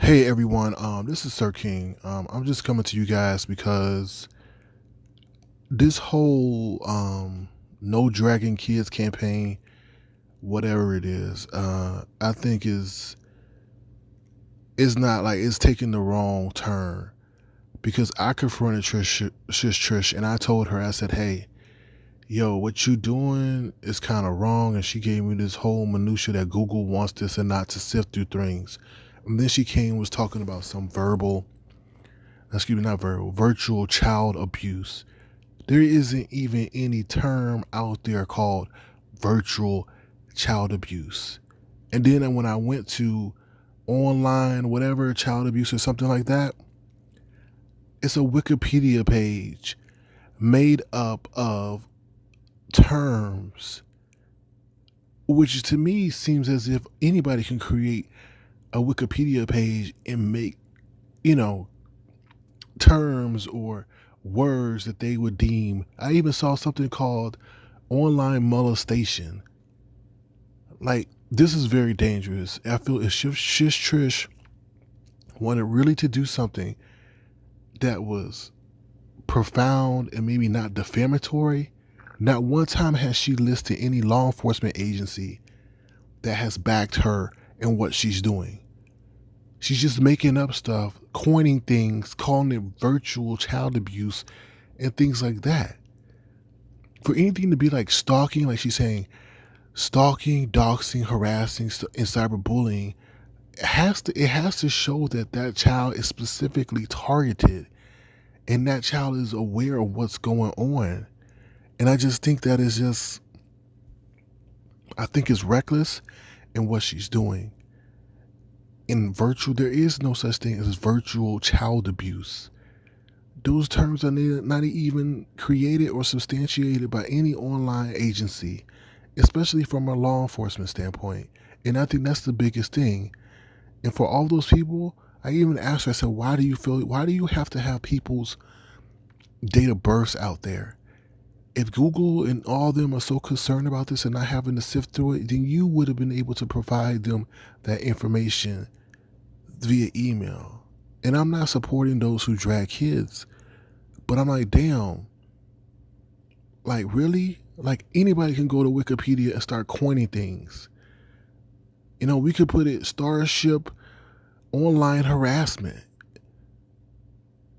Hey everyone, this is Sir King. I'm just coming to you guys because this whole No Dragging Kids campaign, whatever it is, I think is not like it's taking the wrong turn because I confronted Trish, and I told her, I said, hey, yo, what you doing is kind of wrong, and she gave me this whole minutia that Google wants this and not to sift through things, and then she came and was talking about some excuse me, not verbal, virtual child abuse. There isn't even any term out there called virtual child abuse. And then when I went to online, whatever, child abuse or something like that, it's a Wikipedia page made up of terms, which to me seems as if anybody can create a Wikipedia page and make, you know, terms or words that they would deem. I even saw something called online molestation. Like, this is very dangerous. I feel if Shish Trish wanted really to do something that was profound and maybe not defamatory, not one time has she listed any law enforcement agency that has backed her in what she's doing. She's just making up stuff, coining things, calling it virtual child abuse and things like that. For anything to be like stalking, like she's saying, stalking, doxing, harassing, and cyberbullying, it has to show that that child is specifically targeted and that child is aware of what's going on. And I just think that is just, I think it's reckless in what she's doing. In virtual, there is no such thing as virtual child abuse. Those terms are not even created or substantiated by any online agency, especially from a law enforcement standpoint. And I think that's the biggest thing. And for all those people, I even asked her, I said, why do you have to have people's date of births out there? If Google and all of them are so concerned about this and not having to sift through it, then you would have been able to provide them that information via email. And I'm not supporting those who drag kids, but I'm like, damn, like really? Like anybody can go to Wikipedia and start coining things. We could put it Starship online harassment.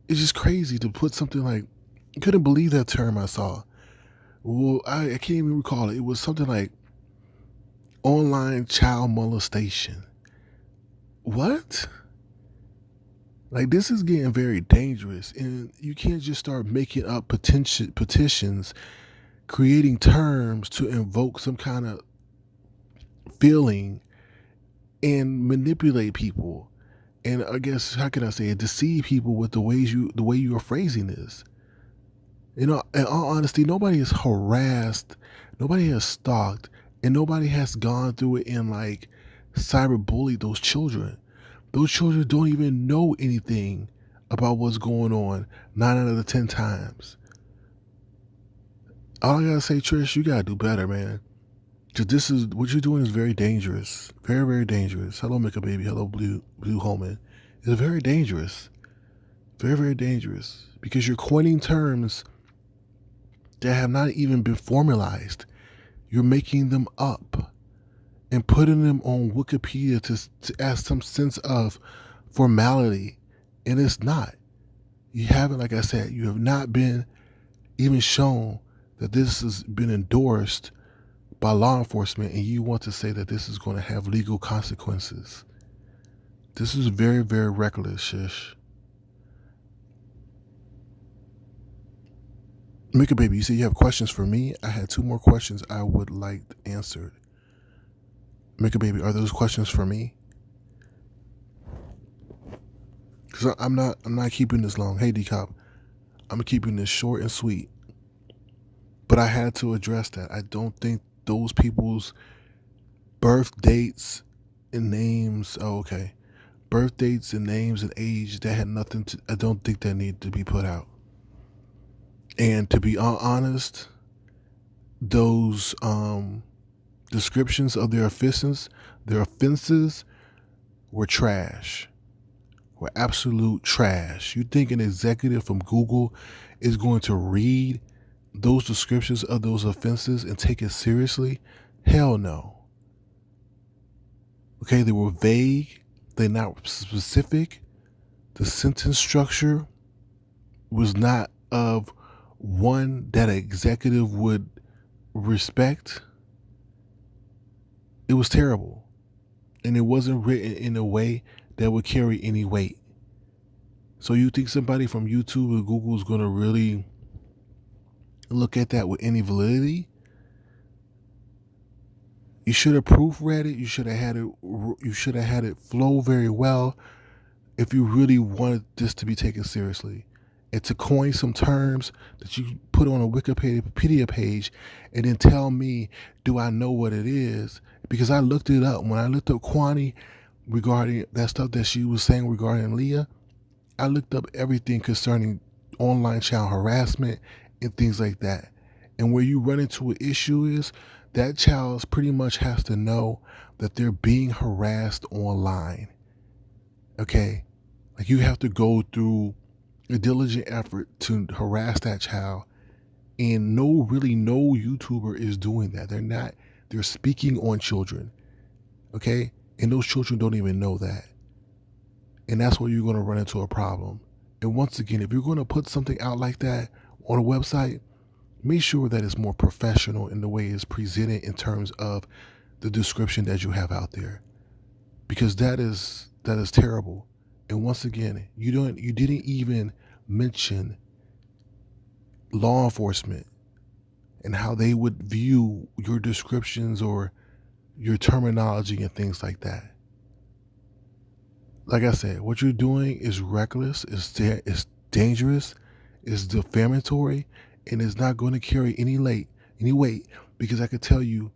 It's just crazy to put something like, I couldn't believe that term I saw. Well, I can't even recall it. It was something like online child molestation. What? Like, this is getting very dangerous, and you can't just start making up petitions, creating terms to invoke some kind of feeling and manipulate people. And I guess, how can I say it, deceive people with the way you are phrasing this. In all honesty, nobody is harassed, nobody has stalked, and nobody has gone through it and like cyberbullied those children. Those children don't even know anything about what's going on 9 out of the 10 times. All I gotta say, Trish, you gotta do better, man. Cause this is what you're doing is very dangerous, very very dangerous. Hello, Mika baby. Hello, Blue Holman. It's very dangerous, very very dangerous because you're coining terms that have not even been formalized. You're making them up and putting them on Wikipedia to add some sense of formality, and it's not. You haven't, like I said, you have not been even shown that this has been endorsed by law enforcement, and you want to say that this is going to have legal consequences. This is very, very reckless, Shish. Mika baby, you said you have questions for me. I had two more questions I would like answered. Mika baby, are those questions for me? Because I'm not keeping this long. Hey, D Cop, I'm keeping this short and sweet. But I had to address that. I don't think those people's birth dates and names. Oh, okay. Birth dates and names and age that had nothing to. I don't think that need to be put out. And to be honest, those descriptions of their offenses were trash. were absolute trash. You think an executive from Google is going to read those descriptions of those offenses and take it seriously? Hell no. Okay, they were vague, they're not specific. The sentence structure was not of one that an executive would respect. It was terrible. And it wasn't written in a way that would carry any weight. So you think somebody from YouTube or Google is going to really look at that with any validity? You should have proofread it. You should have had it. You should have had it flow very well if you really wanted this to be taken seriously. And to coin some terms that you put on a Wikipedia page and then tell me, do I know what it is? Because I looked it up. When I looked up Kwani regarding that stuff that she was saying regarding Leah, I looked up everything concerning online child harassment and things like that. And where you run into an issue is that child pretty much has to know that they're being harassed online. Okay? Like you have to go through a diligent effort to harass that child. And no YouTuber is doing that. They're speaking on children. Okay? And those children don't even know that. And that's where you're going to run into a problem. And once again, if you're going to put something out like that on a website, make sure that it's more professional in the way it's presented in terms of the description that you have out there. Because that is terrible. And once again, you didn't even mention law enforcement and how they would view your descriptions or your terminology and things like that. Like I said, what you're doing is reckless, it's dangerous, it's defamatory, and it's not going to carry any weight, because I could tell you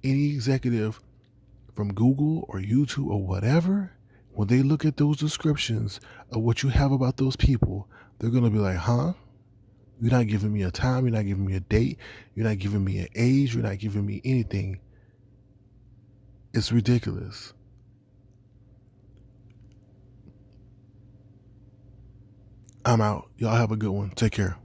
any executive from Google or YouTube or whatever, when they look at those descriptions of what you have about those people, they're going to be like, huh? You're not giving me a time, you're not giving me a date, you're not giving me an age, you're not giving me anything. It's ridiculous. I'm out. Y'all have a good one. Take care.